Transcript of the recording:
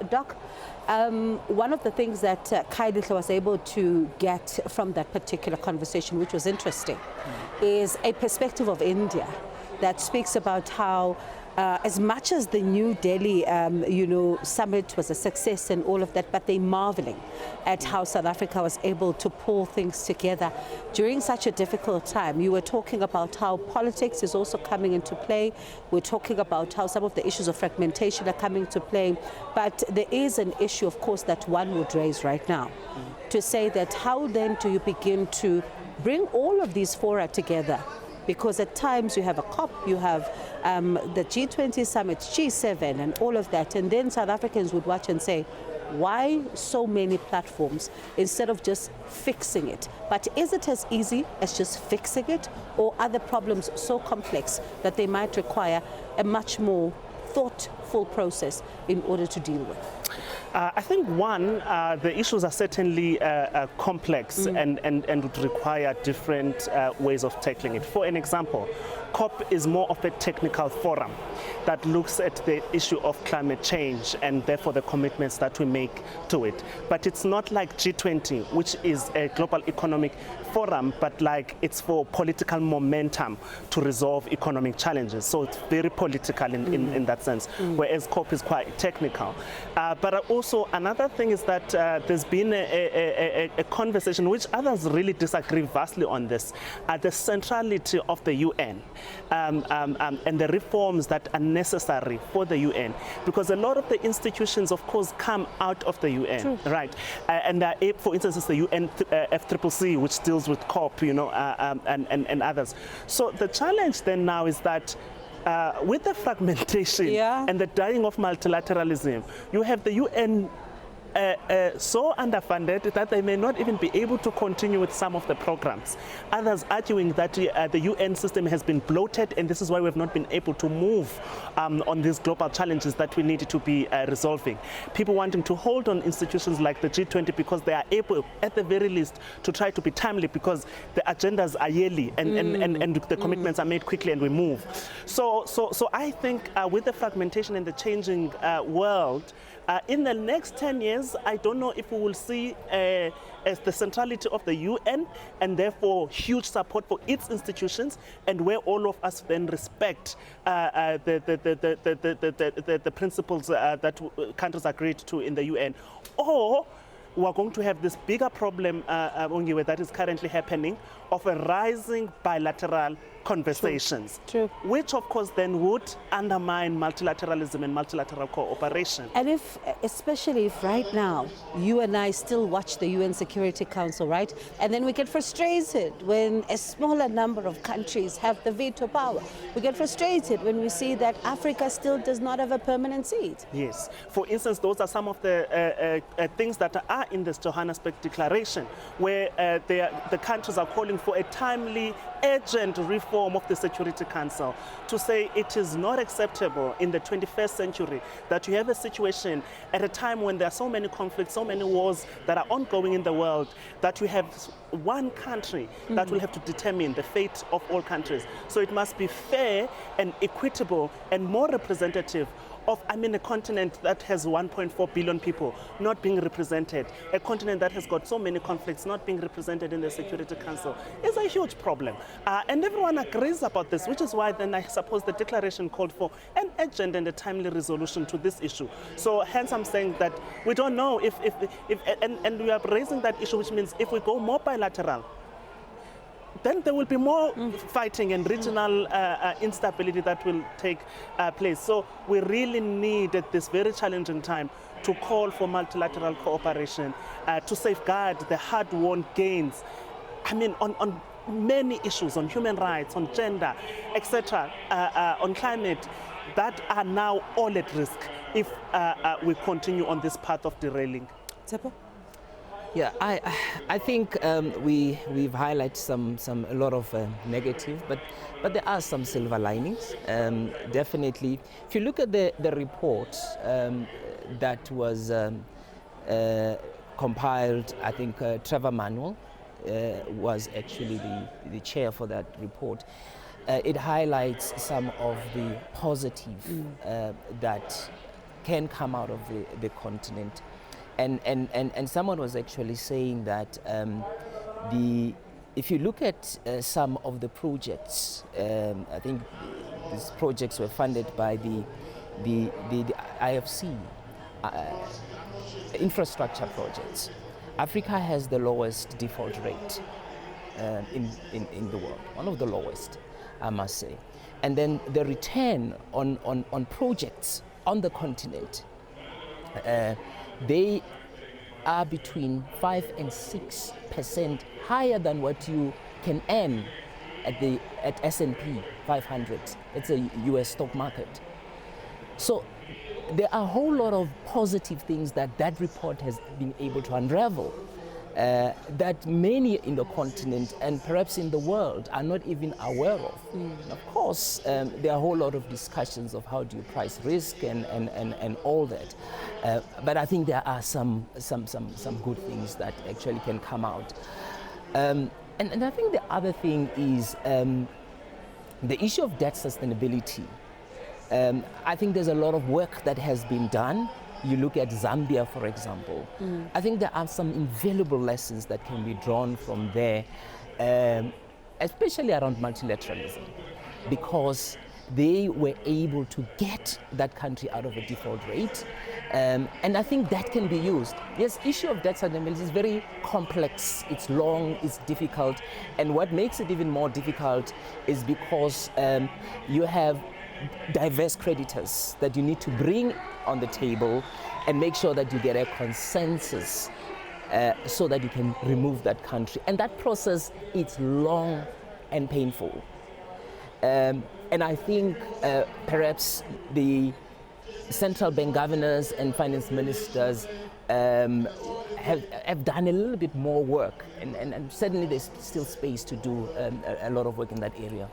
Doc, one of the things that Kaiditla was able to get from that particular conversation, which was interesting, is a perspective of India that speaks about how as much as the New Delhi, summit was a success and all of that, but they're marveling at how South Africa was able to pull things together during such a difficult time. You were talking about how politics is also coming into play. We're talking about how some of the issues of fragmentation are coming to play. But there is an issue, of course, that one would raise right now to say that how then do you begin to bring all of these fora together? Because at times you have a COP, you have the G20 summit, G7 and all of that. And then South Africans would watch and say, why so many platforms instead of just fixing it? But is it as easy as just fixing it, or are the problems so complex that they might require a much more thoughtful process in order to deal with? I think the issues are certainly complex and would require different ways of tackling it. For an example, COP is more of a technical forum that looks at the issue of climate change and therefore the commitments that we make to it. But it's not like G20, which is a global economic forum, but like it's for political momentum to resolve economic challenges. So it's very political in that sense, whereas COP is quite technical. But also another thing is that there's been a conversation, which others really disagree vastly on this, the centrality of the UN and the reforms that are necessary for the UN, because a lot of the institutions, of course, come out of the UN. True. Right? And for instance, it's the UN FCCC, which deals with COP, and others. So the challenge then now is that with the fragmentation and the dying of multilateralism, you have the UN so underfunded that they may not even be able to continue with some of the programs. Others arguing that the UN system has been bloated, and this is why we've not been able to move on these global challenges that we need to be resolving. People wanting to hold on institutions like the G20 because they are able, at the very least, to try to be timely, because the agendas are yearly and the commitments are made quickly and we move. So I think with the fragmentation and the changing world, in the next 10 years, I don't know if we will see as the centrality of the UN and therefore huge support for its institutions, and where all of us then respect the principles that countries agreed to in the UN, or we are going to have this bigger problem, that is currently happening, of a rising bilateral conversations, True. Which of course then would undermine multilateralism and multilateral cooperation. And especially if right now you and I still watch the UN Security Council, right? And then we get frustrated when a smaller number of countries have the veto power. We get frustrated when we see that Africa still does not have a permanent seat. Yes. For instance, those are some of the things that are in this Johannesburg Declaration, where the countries are calling for a timely, urgent reform of the Security Council, to say it is not acceptable in the 21st century that you have a situation at a time when there are so many conflicts, so many wars that are ongoing in the world, that you have one country that will have to determine the fate of all countries. So it must be fair and equitable and more representative of, a continent that has 1.4 billion people not being represented, a continent that has got so many conflicts not being represented in the Security Council, is a huge problem. And everyone agrees about this, which is why then I suppose the declaration called for an urgent and a timely resolution to this issue. So hence I'm saying that we don't know if and we are raising that issue, which means if we go more bilateral, then there will be more fighting and regional instability that will take place. So we really need at this very challenging time to call for multilateral cooperation to safeguard the hard-won gains. On many issues, on human rights, on gender, etc., on climate, that are now all at risk if we continue on this path of derailing. Tsepo? Yeah, I think we've highlighted a lot of negative, but there are some silver linings. Definitely, if you look at the report that was compiled, I think Trevor Manuel was actually the chair for that report. It highlights some of the positive that can come out of the continent. And someone was actually saying that if you look at some of the projects, I think these projects were funded by the IFC, infrastructure projects. Africa has the lowest default rate in the world, one of the lowest, I must say. And then the return on projects on the continent, they are between 5 and 6% higher than what you can earn at S&P 500. It's a US stock market. So there are a whole lot of positive things that report has been able to unravel, that many in the continent and perhaps in the world are not even aware of. Of course, there are a whole lot of discussions of how do you price risk and all that. But I think there are some good things that actually can come out. And I think the other thing is the issue of debt sustainability. I think there's a lot of work that has been done. You look at Zambia, for example. I think there are some invaluable lessons that can be drawn from there, especially around multilateralism, because they were able to get that country out of a default rate. And I think that can be used. Yes, issue of debt sustainability is very complex, it's long, it's difficult. And what makes it even more difficult is because you have diverse creditors that you need to bring on the table and make sure that you get a consensus so that you can remove that country. And that process, it's long and painful. And I think perhaps the central bank governors and finance ministers have done a little bit more work, and certainly there's still space to do a lot of work in that area.